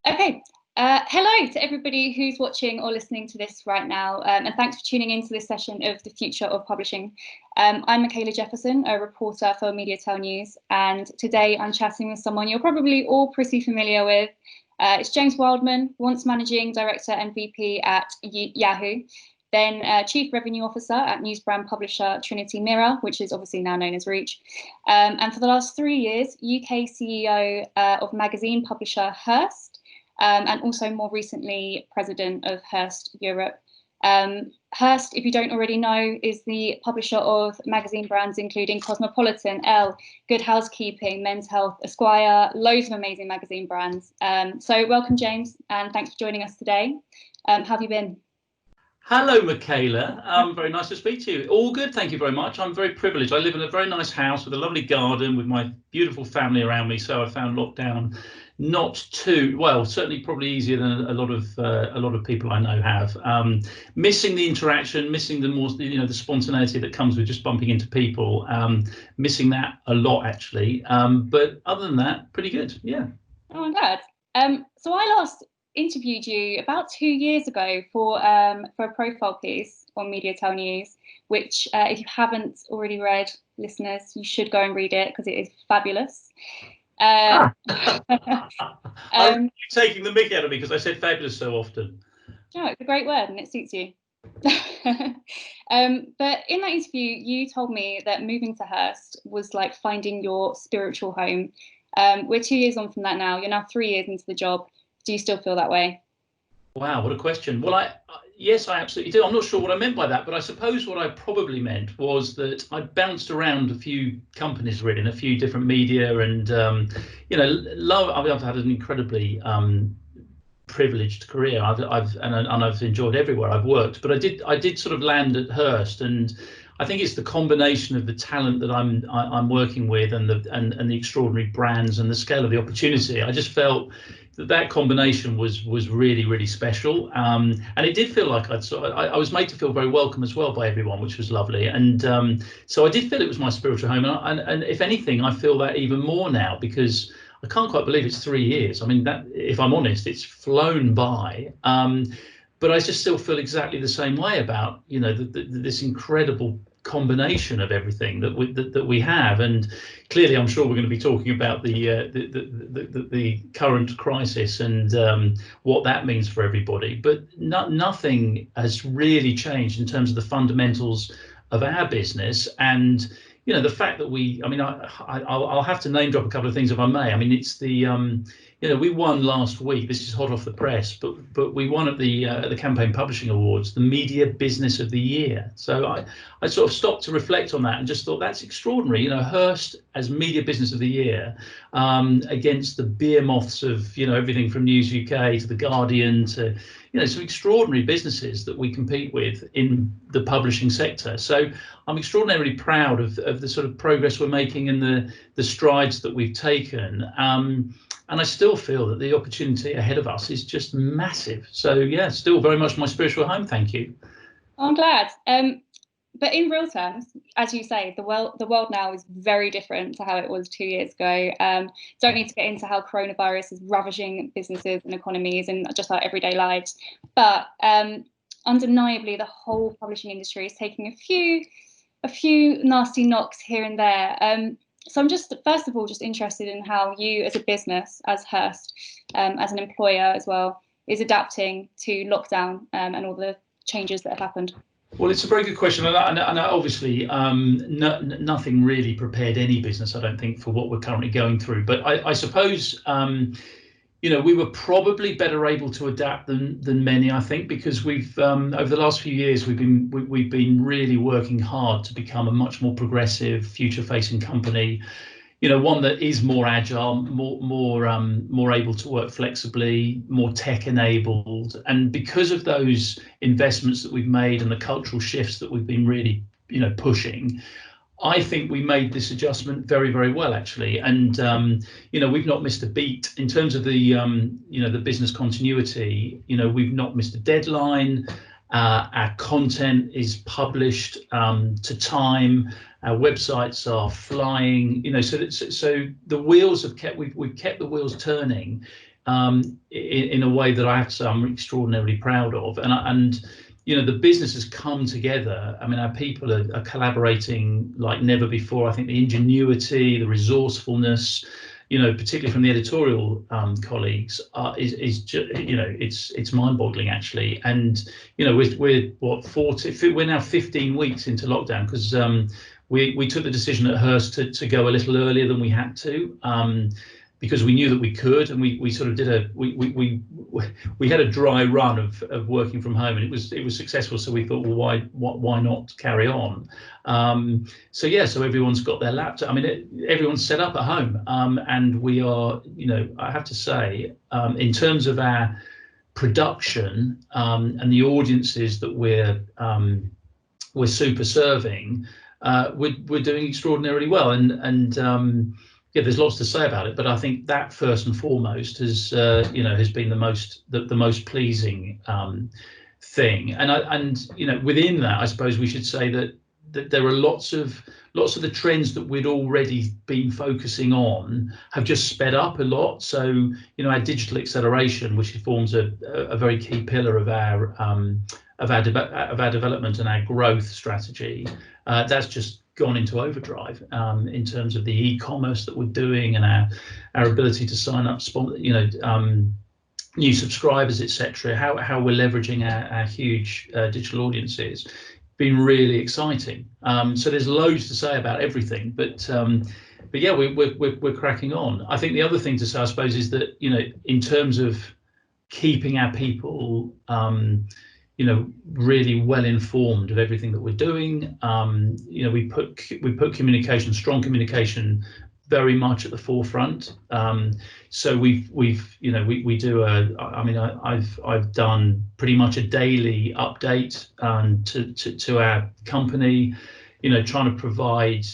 Okay. Hello to everybody who's watching or listening to this right now, and thanks for tuning into this session of the Future of Publishing. I'm Michaela Jefferson, a reporter for Mediatel News, and today I'm chatting with someone you're probably all pretty familiar with. It's James Wildman, once Managing Director and VP at Yahoo, then Chief Revenue Officer at newsbrand publisher Trinity Mirror, which is obviously now known as Reach, and for the last 3 years, UK CEO of magazine publisher Hearst, and also more recently President of Hearst Europe. Hearst, if you don't already know, is the publisher of magazine brands including Cosmopolitan, Elle, Good Housekeeping, Men's Health, Esquire, loads of amazing magazine brands. So welcome, James, and thanks for joining us today. How have you been? Hello, Michaela. Very nice to speak to you. All good, thank you very much. I'm very privileged. I live in a very nice house with a lovely garden with my beautiful family around me. So I found lockdown not too well, certainly probably easier than a lot of people I know have. Missing the interaction, missing the more, the spontaneity that comes with just bumping into people. Missing that a lot actually. But other than that, pretty good. Yeah. Oh, I'm glad. So I last interviewed you about 2 years ago for a profile piece on Mediatel News, which if you haven't already read, listeners, you should go and read it because it is fabulous. I'm taking the mick out of me because I said fabulous so often. No, it's a great word and it suits you. But in that interview, you told me that moving to Hearst was like finding your spiritual home. We're 2 years on from that now. You're now 3 years into the job. Do you still feel that way? Wow, what a question. Well, yes, I absolutely do. I'm not sure what I meant by that, but I suppose what I probably meant was that I bounced around a few companies, really, in a few different media, and I've had an incredibly privileged career. I've enjoyed everywhere I've worked, but I did sort of land at Hearst, and I think it's the combination of the talent that I'm working with and the extraordinary brands and the scale of the opportunity. I just felt that combination was really, really special, and it did feel like I was made to feel very welcome as well by everyone, which was lovely. And so I did feel it was my spiritual home, and if anything, I feel that even more now because I can't quite believe it's 3 years. I mean, that, if I'm honest, it's flown by. But I just still feel exactly the same way about this incredible combination of everything that we have, and clearly I'm sure we're going to be talking about the current crisis and what that means for everybody. But nothing has really changed in terms of the fundamentals of our business, and the fact that I'll have to name drop a couple of things if I may. I mean, it's the we won last week. This is hot off the press, but we won at the Campaign Publishing Awards, the Media Business of the Year. So I sort of stopped to reflect on that and just thought that's extraordinary. Hearst as Media Business of the Year against the behemoths of everything from News UK to the Guardian to some extraordinary businesses that we compete with in the publishing sector. So I'm extraordinarily proud of the sort of progress we're making and the strides that we've taken. And I still feel that the opportunity ahead of us is just massive. So yeah, still very much my spiritual home. Thank you. I'm glad. But in real terms, as you say, the world now is very different to how it was 2 years ago. Don't need to get into how coronavirus is ravaging businesses and economies and just our everyday lives. But undeniably, the whole publishing industry is taking a few nasty knocks here and there. So I'm just, first of all, just interested in how you as a business, as Hearst, as an employer as well, is adapting to lockdown and all the changes that have happened. Well, it's a very good question, and obviously nothing really prepared any business, I don't think, for what we're currently going through. But I suppose we were probably better able to adapt than many, I think, because we've over the last few years we've been really working hard to become a much more progressive, future-facing company. One that is more agile, more able to work flexibly, more tech-enabled, and because of those investments that we've made and the cultural shifts that we've been really pushing, I think we made this adjustment very, very well, actually. And, we've not missed a beat in terms of the business continuity. We've not missed a deadline. Our content is published to time. Our websites are flying. So the wheels have we've kept the wheels turning in a way that I have to say I'm extraordinarily proud of. And the business has come together. I mean, our people are collaborating like never before. I think the ingenuity, the resourcefulness, particularly from the editorial colleagues, is just, it's mind-boggling actually. And we're what 40? We're now 15 weeks into lockdown because we took the decision at Hearst to go a little earlier than we had to. Because we knew that we could, and we sort of did we had a dry run of working from home, and it was successful. So we thought, well, why not carry on? So everyone's got their laptop. I mean, everyone's set up at home, and we are, I have to say, in terms of our production and the audiences that we're super serving, we're doing extraordinarily well, and there's lots to say about it, but I think that first and foremost has been the most pleasing thing. And within that, I suppose we should say that there are lots of the trends that we'd already been focusing on have just sped up a lot. So our digital acceleration, which forms a very key pillar of our development and our growth strategy, that's just gone into overdrive in terms of the e-commerce that we're doing and our ability to sign up new subscribers, etc. How we're leveraging our huge digital audiences, been really exciting. So there's loads to say about everything, but yeah, we're cracking on. I think the other thing to say, I suppose, is that in terms of keeping our people really well informed of everything that we're doing. We put communication, strong communication, very much at the forefront. So we do I've done pretty much a daily update to our company. Trying to provide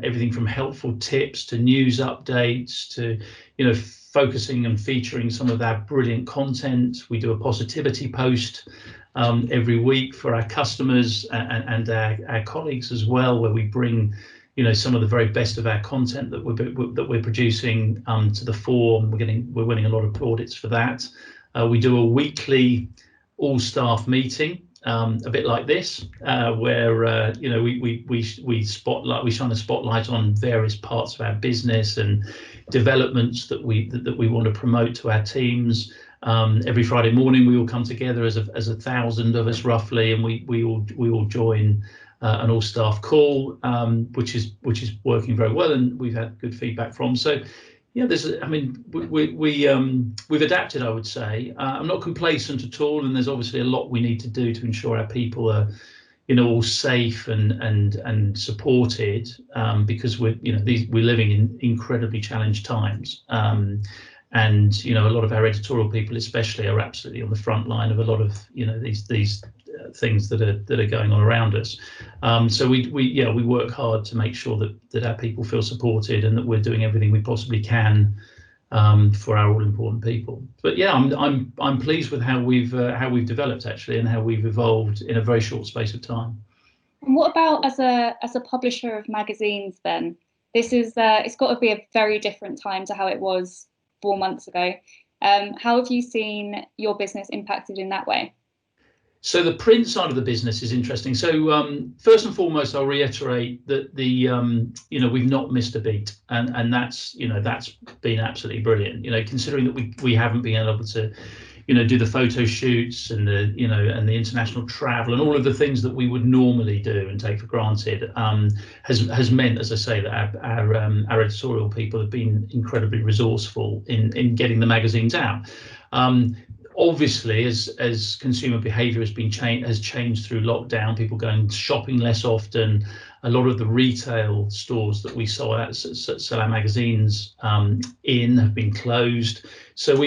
everything from helpful tips to news updates to focusing and featuring some of our brilliant content. We do a positivity post every week for our customers and our colleagues as well, where we bring some of the very best of our content that we're producing to the fore. We're winning a lot of plaudits for that. We do a weekly all-staff meeting, a bit like this, where we shine a spotlight on various parts of our business and developments that we want to promote to our teams. Every Friday morning we all come together as 1,000 of us roughly, and we all join an all-staff call, which is working very well, and we've had good feedback from. So yeah, we've adapted, I would say. I'm not complacent at all, and there's obviously a lot we need to do to ensure our people are all safe and supported, because we're living in incredibly challenged times. And a lot of our editorial people especially are absolutely on the front line of a lot of these things that are going on around us. So we work hard to make sure that our people feel supported and that we're doing everything we possibly can for our all important people. But yeah, I'm pleased with how we've developed actually, and how we've evolved in a very short space of time. And what about as a publisher of magazines then? This is it's got to be a very different time to how it was 4 months ago. How have you seen your business impacted in that way? So the print side of the business is interesting. So first and foremost, I'll reiterate that we've not missed a beat, and that's been absolutely brilliant. Considering that we haven't been able to do the photo shoots and the international travel and all of the things that we would normally do and take for granted, has meant, as I say, that our editorial people have been incredibly resourceful in getting the magazines out. Obviously, as consumer behaviour has changed through lockdown, people going shopping less often. A lot of the retail stores that we sell our magazines in have been closed. So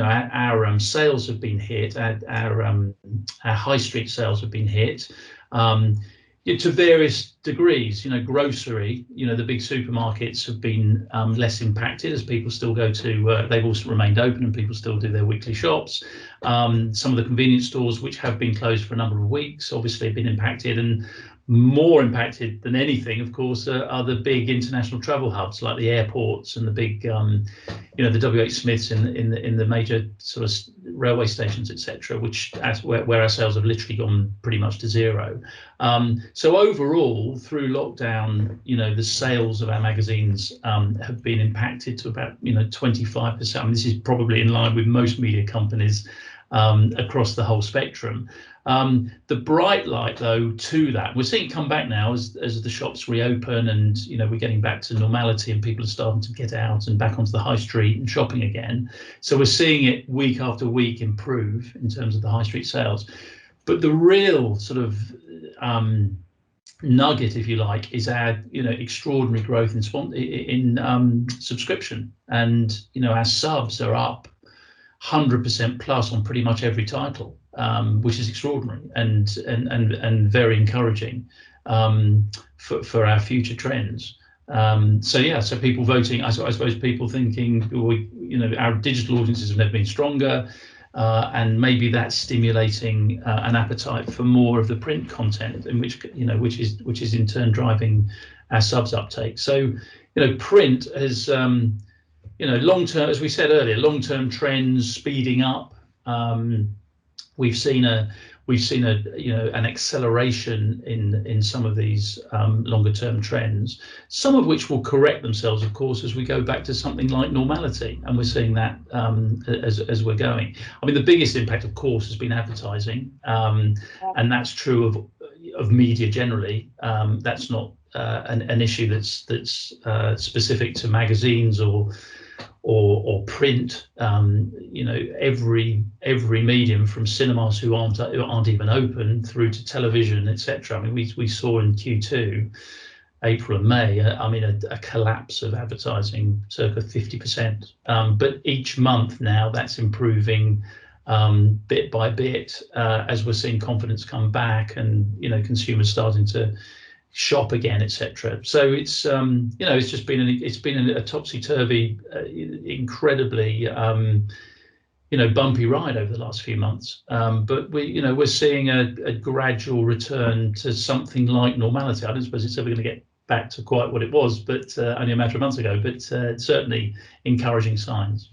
our sales have been hit. Our high street sales have been hit to various degrees. Grocery, the big supermarkets have been less impacted, as people still go to. They've also remained open and people still do their weekly shops. Some of the convenience stores, which have been closed for a number of weeks, obviously have been impacted, and More impacted than anything, of course, are the big international travel hubs like the airports and the big, the WH Smiths in the major sort of railway stations, etc., where our sales have literally gone pretty much to zero. So overall, through lockdown, the sales of our magazines have been impacted to about 25%. I mean, this is probably in line with most media companies across the whole spectrum. The bright light, though, to that, we're seeing come back now as the shops reopen and we're getting back to normality and people are starting to get out and back onto the high street and shopping again. So we're seeing it week after week improve in terms of the high street sales. But the real sort of nugget, if you like, is our extraordinary growth in subscription, and our subs are up 100% plus on pretty much every title. Which is extraordinary and very encouraging for our future trends. So people voting. I suppose people thinking, our digital audiences have never been stronger, and maybe that's stimulating an appetite for more of the print content, in which is in turn driving our subs uptake. So print has long term, as we said earlier, long-term trends speeding up. We've seen an acceleration in some of these longer term trends, some of which will correct themselves, of course, as we go back to something like normality, and we're seeing that as we're going. I mean, the biggest impact, of course, has been advertising, and that's true of media generally. That's not an issue that's specific to magazines or print. Every medium, from cinemas who aren't even open through to television, etc. I mean, we saw in Q2, April and May, a collapse of advertising, circa 50%. But each month now, that's improving bit by bit as we're seeing confidence come back and consumers starting to shop again, etc. So it's it's just been a topsy-turvy, incredibly bumpy ride over the last few months. But we're seeing a gradual return to something like normality. I don't suppose it's ever going to get back to quite what it was, but only a matter of months ago. But certainly encouraging signs.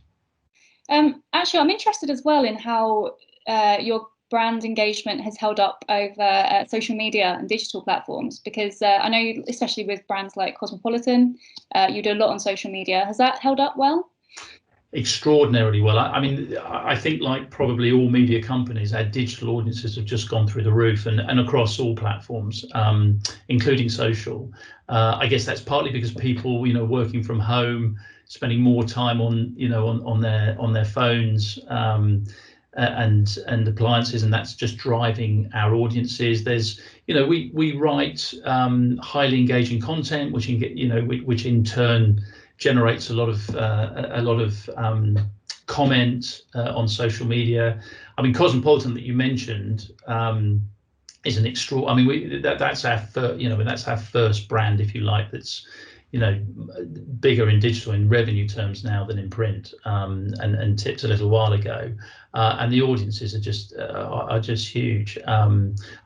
Actually, I'm interested as well in how your brand engagement has held up over social media and digital platforms, because I know, especially with brands like Cosmopolitan, you do a lot on social media. Has that held up well? Extraordinarily well. I mean, I think, like probably all media companies, our digital audiences have just gone through the roof, and across all platforms, including social. I guess that's partly because people, working from home, spending more time on their phones and appliances, and that's just driving our audiences. There's we write highly engaging content, which in turn generates a lot of comment on social media. I mean, Cosmopolitan that you mentioned is an extra. I mean, that's our first brand, if you like, that's bigger in digital in revenue terms now than in print, and tipped a little while ago, and the audiences are just huge. I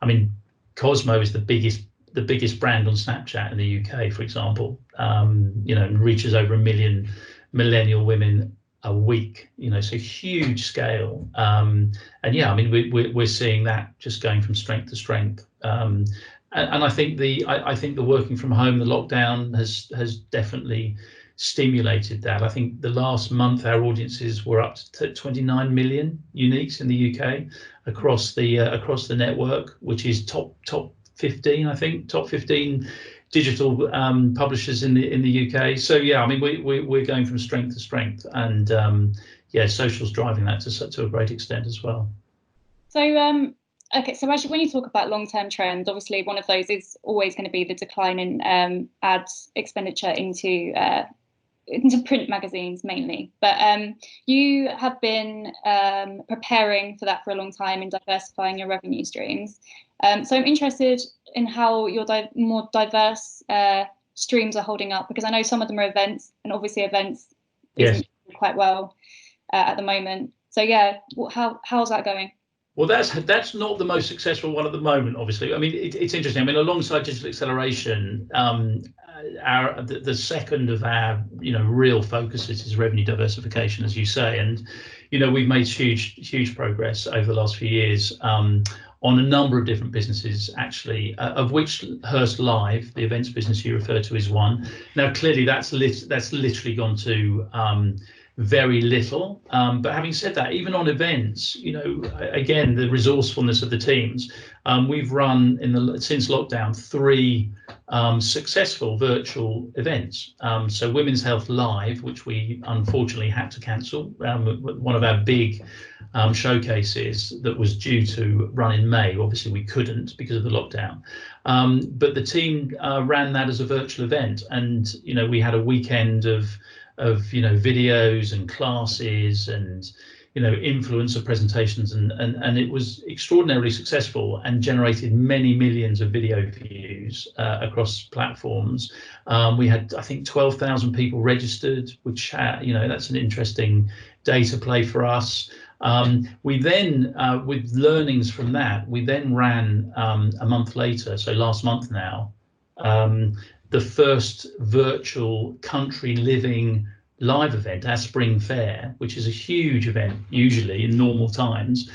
mean, Cosmo is the biggest brand on Snapchat in the UK, for example, and reaches over 1 million millennial women a week, so huge scale. And yeah, I mean, we're seeing that just going from strength to strength. And I think the working from home, the lockdown has definitely stimulated that. I think the last month our audiences were up to 29 million uniques in the UK across the network, which is top 15, I think, top 15 digital publishers in the UK. So yeah, I mean, we're going from strength to strength, and yeah, social's driving that to a great extent as well. So okay, so actually, when you talk about long-term trends, obviously one of those is always going to be the decline in ad expenditure into print magazines mainly. But you have been preparing for that for a long time and diversifying your revenue streams. So I'm interested in how your more diverse streams are holding up, because I know some of them are events, and obviously events isn't quite well at the moment. So yeah, how's that going? Well, that's not the most successful one at the moment, obviously. I mean, it's interesting. I mean, alongside digital acceleration, the second of our real focuses is revenue diversification, as you say, and we've made huge progress over the last few years on a number of different businesses, actually, of which Hearst Live, the events business you refer to, is one. Now, clearly, that's literally gone to very little, but having said that, even on events, again, the resourcefulness of the teams, we've run since lockdown 3 successful virtual events. So Women's Health Live, which we unfortunately had to cancel, one of our big showcases that was due to run in May. Obviously we couldn't because of the lockdown, but the team ran that as a virtual event, and we had a weekend of videos and classes and influencer presentations, and it was extraordinarily successful and generated many millions of video views across platforms. We had, I think, 12,000 people registered, which that's an interesting data play for us. We then, with learnings from that, we then ran a month later, so last month now, the first virtual country living live event, our spring fair, which is a huge event usually in normal times.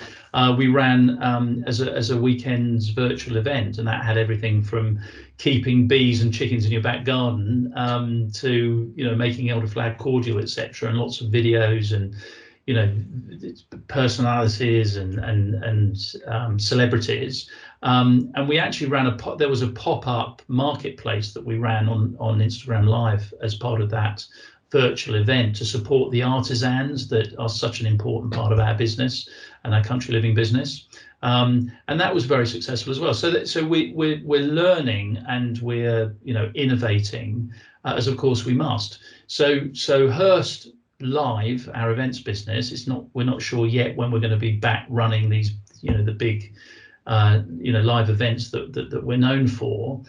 We ran as a weekend's virtual event, and that had everything from keeping bees and chickens in your back garden to making elderflower cordial, etc., and lots of videos and personalities and celebrities. And we actually ran there was a pop-up marketplace that we ran on Instagram Live as part of that virtual event to support the artisans that are such an important part of our business and our country living business. And that was very successful as well. So we're learning, and we're innovating, as of course we must. So Hearst Live, our events business, we're not sure yet when we're going to be back running these the big live events that we're known for,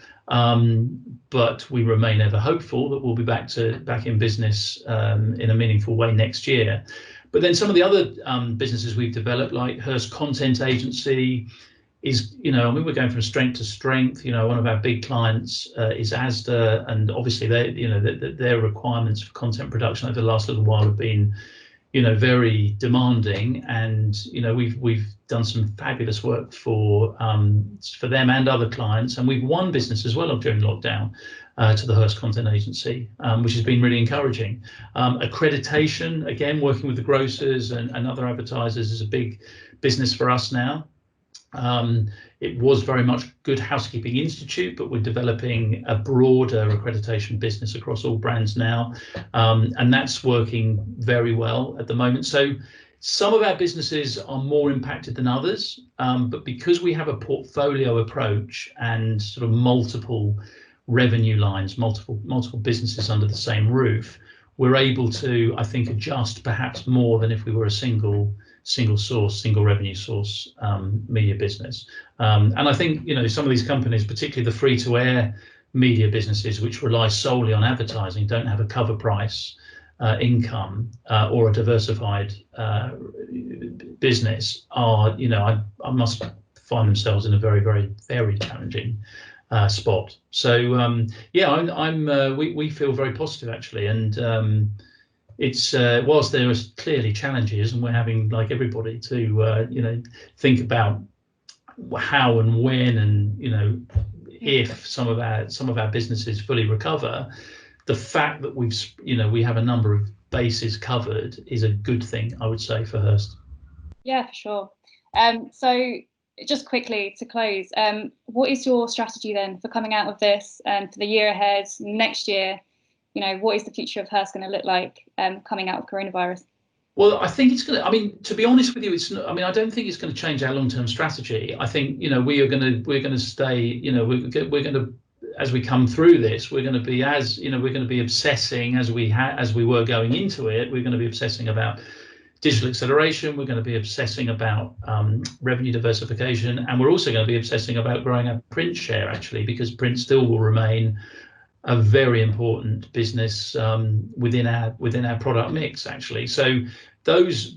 but we remain ever hopeful that we'll be back in business in a meaningful way next year. But then some of the other businesses we've developed, like Hearst Content Agency, is we're going from strength to strength. One of our big clients is Asda, and obviously their requirements for content production over the last little while have been very demanding, and we've done some fabulous work for them and other clients, and we've won business as well during lockdown to the Hearst Content Agency, which has been really encouraging. Accreditation, again, working with the grocers and other advertisers, is a big business for us now. It was very much Good Housekeeping Institute, but we're developing a broader accreditation business across all brands now, and that's working very well at the moment. So some of our businesses are more impacted than others, but because we have a portfolio approach and sort of multiple revenue lines, multiple businesses under the same roof, we're able to, I think, adjust perhaps more than if we were a single revenue source media business. And I think some of these companies, particularly the free-to-air media businesses, which rely solely on advertising, don't have a cover price income or a diversified business, are I must find themselves in a very, very, very challenging spot. So we feel very positive, actually, and it's whilst there is clearly challenges, and we're having, like everybody, to think about how and when and if some of our businesses fully recover. The fact that we have a number of bases covered is a good thing, I would say, for Hearst. Yeah, for sure. So just quickly to close, what is your strategy then for coming out of this and for the year ahead, next year? What is the future of Hearst going to look like coming out of coronavirus? Well, I think it's going to, I mean, to be honest with you, I don't think it's going to change our long-term strategy. I think, we're going to stay, we're going to, as we come through this, we're going to be we're going to be obsessing as we were going into it. We're going to be obsessing about digital acceleration. We're going to be obsessing about revenue diversification, and we're also going to be obsessing about growing our print share, actually, because print still will remain a very important business within our product mix, actually. So those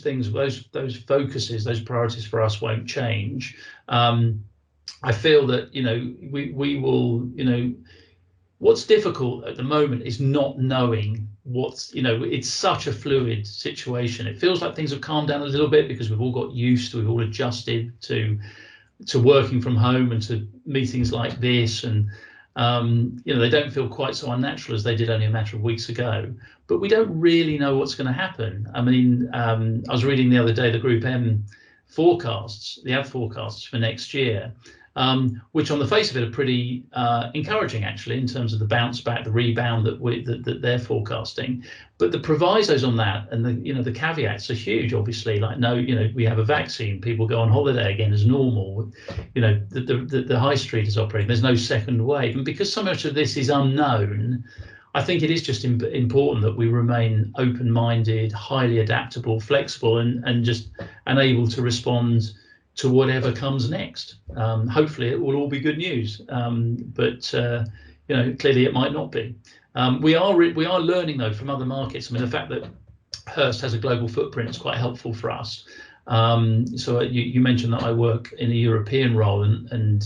things, those focuses, those priorities for us won't change. I feel that we will, what's difficult at the moment is not knowing what's, it's such a fluid situation. It feels like things have calmed down a little bit because we've all adjusted to working from home and to meetings like this, and they don't feel quite so unnatural as they did only a matter of weeks ago. But we don't really know what's going to happen. I mean, I was reading the other day the Group M forecasts, the ad forecasts for next year, which on the face of it are pretty encouraging, actually, in terms of the bounce back, the rebound that they're forecasting. But the provisos on that and the caveats are huge, obviously. Like, we have a vaccine, people go on holiday again as normal. The high street is operating. There's no second wave, and because so much of this is unknown, I think it is just important that we remain open-minded, highly adaptable, flexible, and able to respond to whatever comes next. Hopefully it will all be good news, but clearly it might not be. We are learning, though, from other markets. I mean, the fact that Hearst has a global footprint is quite helpful for us. So you mentioned that I work in a European role, and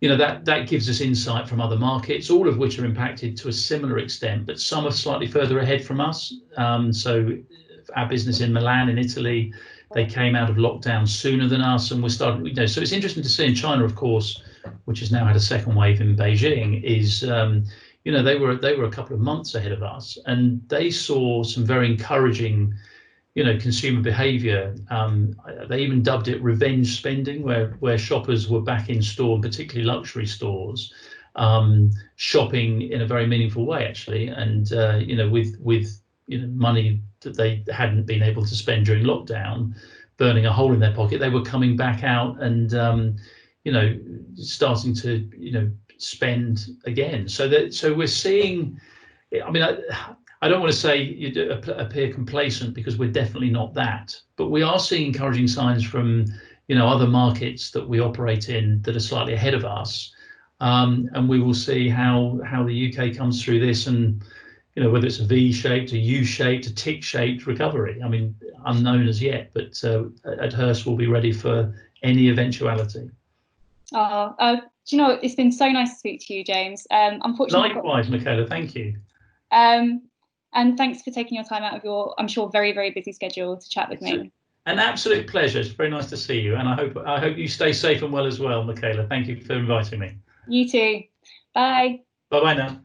that gives us insight from other markets, all of which are impacted to a similar extent, but some are slightly further ahead from us. So our business in Milan, in Italy, they came out of lockdown sooner than us, and we're starting. So it's interesting to see in China, of course, which has now had a second wave in Beijing, is they were a couple of months ahead of us, and they saw some very encouraging consumer behavior. They even dubbed it revenge spending, where shoppers were back in store, particularly luxury stores, shopping in a very meaningful way, actually, and with money that they hadn't been able to spend during lockdown, burning a hole in their pocket. They were coming back out and starting to spend again. So we're seeing. I mean, I don't want to say you appear complacent, because we're definitely not that, but we are seeing encouraging signs from other markets that we operate in that are slightly ahead of us, and we will see how the UK comes through this, and whether it's a V-shaped, a U-shaped, a tick-shaped recovery. I mean, unknown as yet, but at Hearst we'll be ready for any eventuality. It's been so nice to speak to you, James. Unfortunately, likewise, Michaela. Thank you. And thanks for taking your time out of your, I'm sure, very, very busy schedule to chat with me. An absolute pleasure. It's very nice to see you, and I hope you stay safe and well as well, Michaela. Thank you for inviting me. You too. Bye. Bye-bye now.